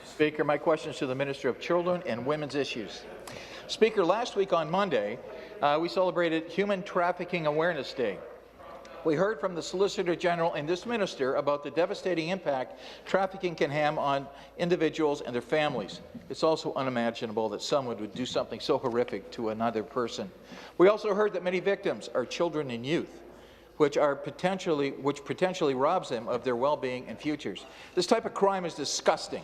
Speaker, my question is to the Minister of Children and Women's Issues. Speaker, last week on Monday, we celebrated Human Trafficking Awareness Day. We heard from the Solicitor General and this minister about the devastating impact trafficking can have on individuals and their families. It's also unimaginable that someone would do something so horrific to another person. We also heard that many victims are children and youth, which potentially robs them of their well-being and futures. This type of crime is disgusting,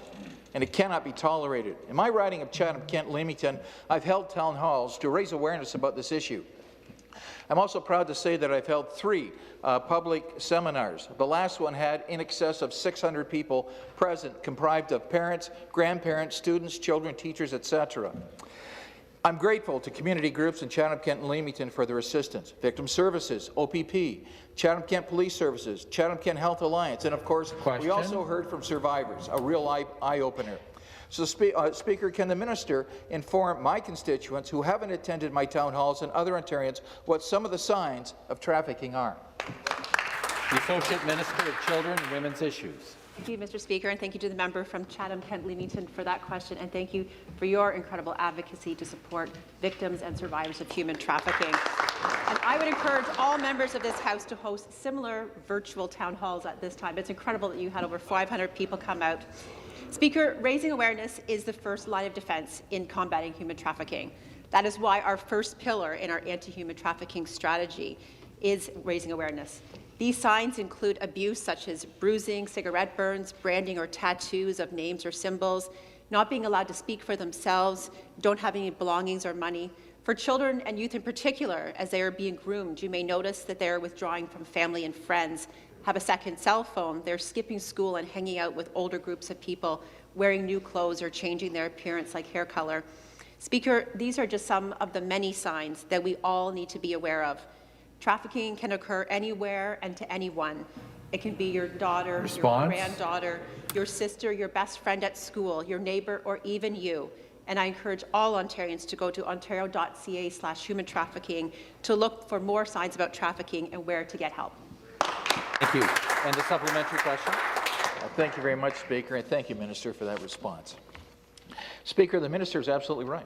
and it cannot be tolerated. In my riding of Chatham-Kent-Leamington, I've held town halls to raise awareness about this issue. I'm also proud to say that I've held 3 public seminars. The last one had in excess of 600 people present, comprised of parents, grandparents, students, children, teachers, etc. I'm grateful to community groups in Chatham-Kent and Leamington for their assistance, Victim Services, OPP, Chatham-Kent Police Services, Chatham-Kent Health Alliance, and of course, we also heard from survivors, a real eye-opener. So, Speaker, can the minister inform my constituents who haven't attended my town halls and other Ontarians what some of the signs of trafficking are? The Associate Minister of Children and Women's Issues. Thank you, Mr. Speaker, and thank you to the member from Chatham-Kent-Leamington for that question, and thank you for your incredible advocacy to support victims and survivors of human trafficking. And I would encourage all members of this House to host similar virtual town halls at this time. It's incredible that you had over 500 people come out. Speaker, raising awareness is the first line of defence in combating human trafficking. That is why our first pillar in our anti-human trafficking strategy is raising awareness. These signs include abuse such as bruising, cigarette burns, branding or tattoos of names or symbols, not being allowed to speak for themselves, don't have any belongings or money. For children and youth in particular, as they are being groomed, you may notice that they are withdrawing from family and friends, have a second cell phone, they're skipping school and hanging out with older groups of people, wearing new clothes or changing their appearance like hair color. Speaker, these are just some of the many signs that we all need to be aware of. Trafficking can occur anywhere and to anyone. It can be your daughter, your granddaughter, your sister, your best friend at school, your neighbour, or even you. And I encourage all Ontarians to go to ontario.ca/human trafficking to look for more signs about trafficking and where to get help. Thank you. And the supplementary question. Thank you very much, Speaker, and thank you, Minister, for that response. Speaker, the Minister is absolutely right.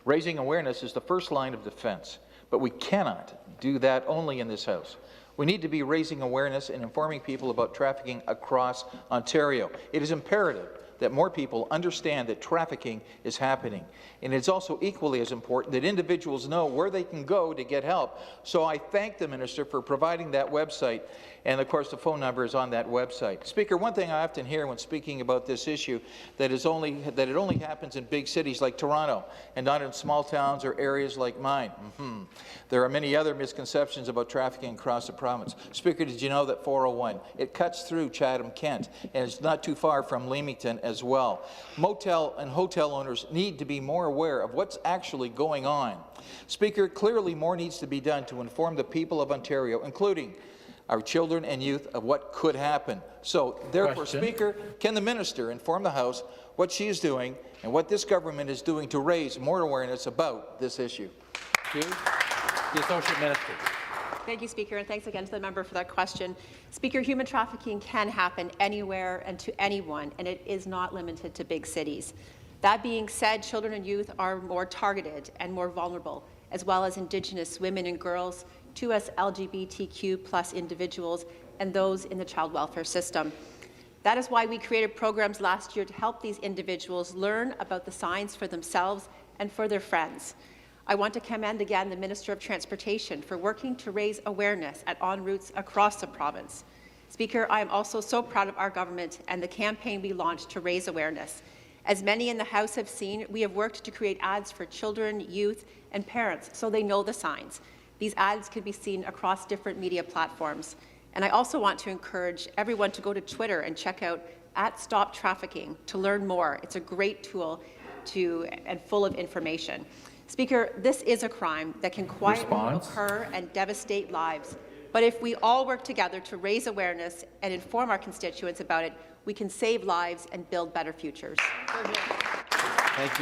Raising awareness is the first line of defence, but we cannot do that only in this House. We need to be raising awareness and informing people about trafficking across Ontario. It is imperative that more people understand that trafficking is happening. And it's also equally as important that individuals know where they can go to get help. So I thank the Minister for providing that website, and of course the phone number is on that website. Speaker, one thing I often hear when speaking about this issue that it only happens in big cities like Toronto and not in small towns or areas like mine. There are many other misconceptions about trafficking across the province. Speaker, did you know that 401, it cuts through Chatham-Kent and it's not too far from Leamington as well. Motel and hotel owners need to be more aware of what's actually going on. Speaker, clearly more needs to be done to inform the people of Ontario, including our children and youth, of what could happen. So, therefore, Speaker, can the Minister inform the House what she is doing and what this government is doing to raise more awareness about this issue? Thank you. The Associate Minister. Thank you, Speaker, and thanks again to the member for that question. Speaker, human trafficking can happen anywhere and to anyone, and it is not limited to big cities. That being said, children and youth are more targeted and more vulnerable, as well as Indigenous women and girls, to us LGBTQ+ individuals, and those in the child welfare system. That is why we created programs last year to help these individuals learn about the signs for themselves and for their friends. I want to commend again the Minister of Transportation for working to raise awareness at en routes across the province. Speaker, I am also so proud of our government and the campaign we launched to raise awareness. As many in the House have seen, we have worked to create ads for children, youth, and parents so they know the signs. These ads can be seen across different media platforms. And I also want to encourage everyone to go to Twitter and check out @StopTrafficking to learn more. It's a great tool and full of information. Speaker, this is a crime that can quietly occur and devastate lives. But if we all work together to raise awareness and inform our constituents about it, we can save lives and build better futures. Thank you.